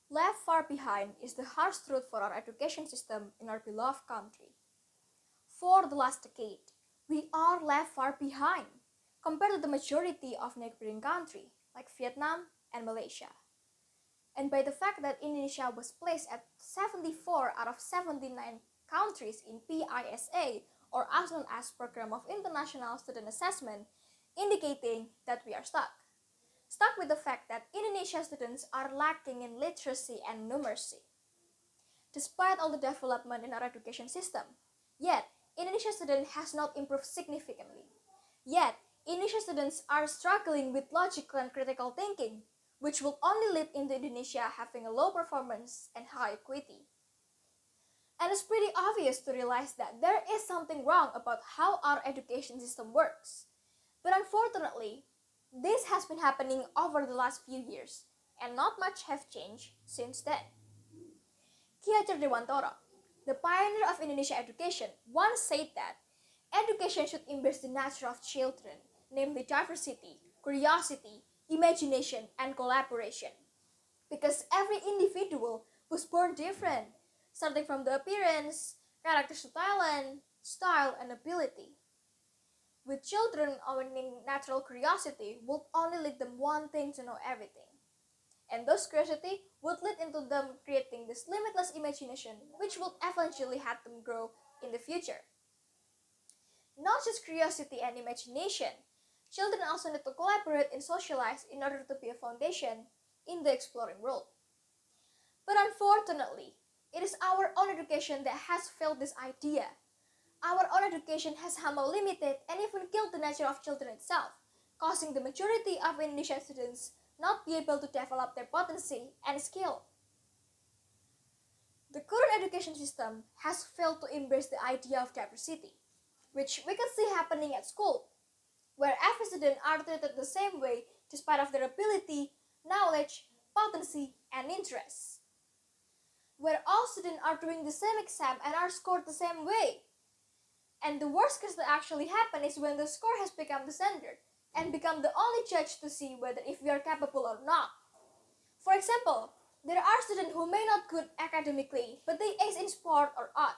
Left far behind is the harsh truth for our education system in our beloved country. For the last decade, we are left far behind compared to the majority of neighboring countries like Vietnam and Malaysia. And by the fact that Indonesia was placed at 74 out of 79 countries in PISA, or as known as Program of International Student Assessment, indicating that we are stuck. Stuck with the fact that Indonesian students are lacking in literacy and numeracy. Despite all the development in our education system, yet Indonesian student has not improved significantly. Yet Indonesian students are struggling with logical and critical thinking, which will only lead into Indonesia having a low performance and high equity. And it's pretty obvious to realize that there is something wrong about how our education system works. But unfortunately, this has been happening over the last few years, and not much has changed since then. Ki Hajar Dewantara, the pioneer of Indonesian education, once said that education should embrace the nature of children, namely diversity, curiosity, imagination, and collaboration. Because every individual was born different, starting from the appearance, character to talent, style, and ability. With children owning natural curiosity would only lead them wanting to know everything. And those curiosity would lead into them creating this limitless imagination which would eventually help them grow in the future. Not just curiosity and imagination, children also need to collaborate and socialize in order to be a foundation in the exploring world. But unfortunately, it is our own education that has failed this idea. Our own education has somehow limited and even killed the nature of children itself, causing the majority of Indonesian students not be able to develop their potency and skill. The current education system has failed to embrace the idea of diversity, which we can see happening at school, where every student are treated the same way despite of their ability, knowledge, potency, and interests. Where all students are doing the same exam and are scored the same way. And the worst case that actually happen is when the score has become the standard and become the only judge to see whether if we are capable or not. For example, there are students who may not good academically, but they ace in sport or art.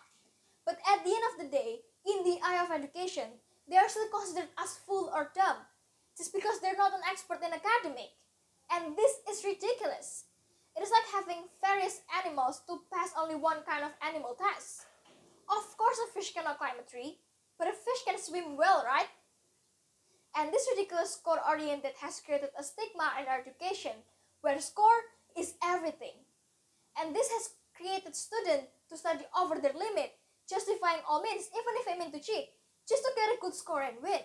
But at the end of the day, in the eye of education, they are still considered as fool or dumb, just because they're not an expert in academic. And this is ridiculous. It is like having various animals to pass only one kind of animal test. Of course a fish cannot climb a tree, but a fish can swim well, right? And this ridiculous score-oriented has created a stigma in our education, where score is everything. And this has created students to study over their limit, justifying all means, even if aiming to cheat, just to get a good score and win.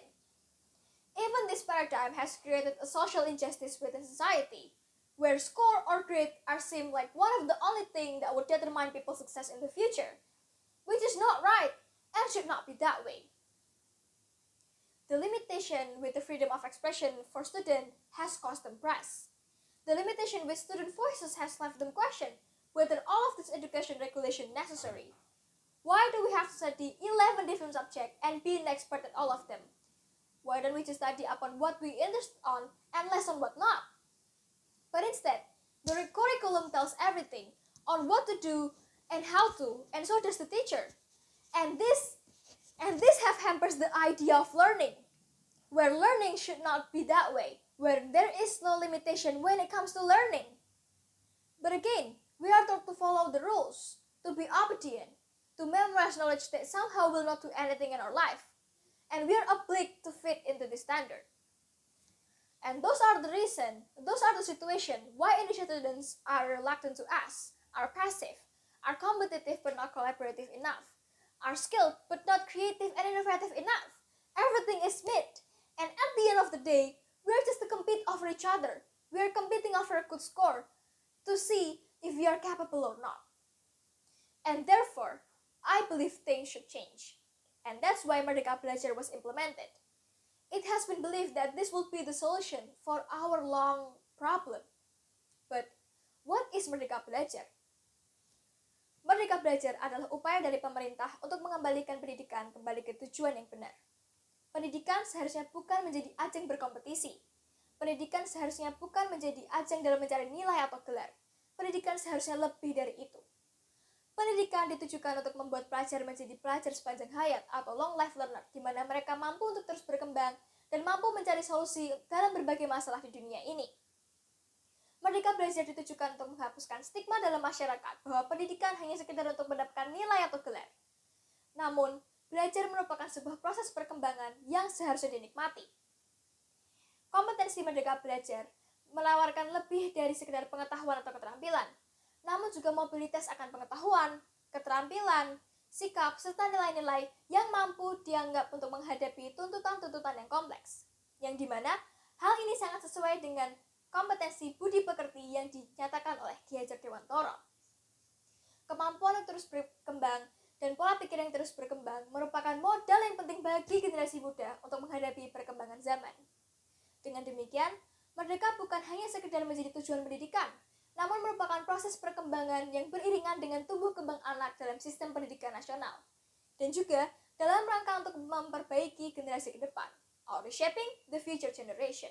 Even this paradigm has created a social injustice within society, where score or grade are seen like one of the only things that would determine people's success in the future, which is not right and should not be that way. The limitation with the freedom of expression for students has caused them press. The limitation with student voices has left them question whether all of this education regulation necessary. Why do we have to study 11 different subjects and be an expert at all of them? Why don't we just study upon what we interest on and less on what not? But instead, the curriculum tells everything on what to do and how to, and so does the teacher. And this have hampers the idea of learning, where learning should not be that way, where there is no limitation when it comes to learning. But again, we are taught to follow the rules, to be obedient, to memorize knowledge that somehow will not do anything in our life, and we are obliged to fit into this standard. And those are the situation why Indonesian students are reluctant to ask, are passive, are competitive but not collaborative enough, are skilled but not creative and innovative enough. Everything is mid, and at the end of the day, we are just to compete over each other. We are competing over a good score to see if we are capable or not. And therefore, I believe things should change. And that's why Merdeka Belajar was implemented. It has been believed that this will be the solution for our long problem. But what is Merdeka Belajar? Merdeka Belajar adalah upaya dari pemerintah untuk mengembalikan pendidikan kembali ke tujuan yang benar. Pendidikan seharusnya bukan menjadi ajang berkompetisi. Pendidikan seharusnya bukan menjadi ajang dalam mencari nilai atau gelar. Pendidikan seharusnya lebih dari itu. Pendidikan ditujukan untuk membuat pelajar menjadi pelajar sepanjang hayat atau long life learner, di mana mereka mampu untuk terus berkembang dan mampu mencari solusi dalam berbagai masalah di dunia ini. Merdeka Belajar ditujukan untuk menghapuskan stigma dalam masyarakat bahwa pendidikan hanya sekedar untuk mendapatkan nilai atau gelar. Namun, belajar merupakan sebuah proses perkembangan yang seharusnya dinikmati. Kompetensi Merdeka Belajar menawarkan lebih dari sekedar pengetahuan atau keterampilan, namun juga mobilitas akan pengetahuan, keterampilan, sikap, serta nilai-nilai yang mampu dianggap untuk menghadapi tuntutan-tuntutan yang kompleks, yang dimana hal ini sangat sesuai dengan kompetensi budi pekerti yang dinyatakan oleh Ki Hajar Dewantara. Kemampuan yang terus berkembang dan pola pikir yang terus berkembang merupakan modal yang penting bagi generasi muda untuk menghadapi perkembangan zaman. Dengan demikian, merdeka bukan hanya sekedar menjadi tujuan pendidikan, namun merupakan proses perkembangan yang beriringan dengan tumbuh kembang anak dalam sistem pendidikan nasional, dan juga dalam rangka untuk memperbaiki generasi ke depan, or reshaping the future generation.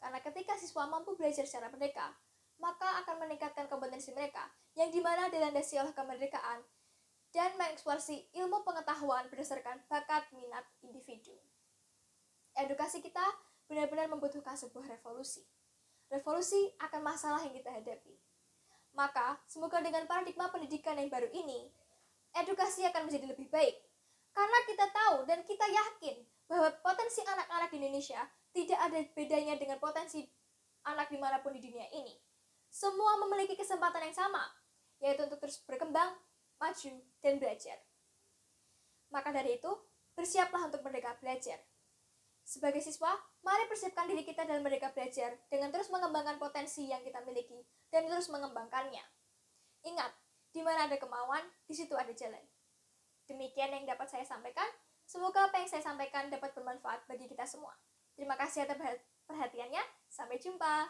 Karena ketika siswa mampu belajar secara merdeka, maka akan meningkatkan kompetensi mereka, yang dimana dilandasi oleh kemerdekaan dan mengeksplorasi ilmu pengetahuan berdasarkan bakat minat individu. Edukasi kita benar-benar membutuhkan sebuah revolusi. Revolusi akan masalah yang kita hadapi. Maka, semoga dengan paradigma pendidikan yang baru ini, edukasi akan menjadi lebih baik. Karena kita tahu dan kita yakin bahwa potensi anak-anak di Indonesia tidak ada bedanya dengan potensi anak dimanapun di dunia ini. Semua memiliki kesempatan yang sama, yaitu untuk terus berkembang, maju, dan belajar. Maka dari itu, bersiaplah untuk Merdeka Belajar. Sebagai siswa, mari persiapkan diri kita dalam Merdeka Belajar dengan terus mengembangkan potensi yang kita miliki dan terus mengembangkannya. Ingat, di mana ada kemauan, di situ ada jalan. Demikian yang dapat saya sampaikan. Semoga apa yang saya sampaikan dapat bermanfaat bagi kita semua. Terima kasih atas perhatiannya. Sampai jumpa.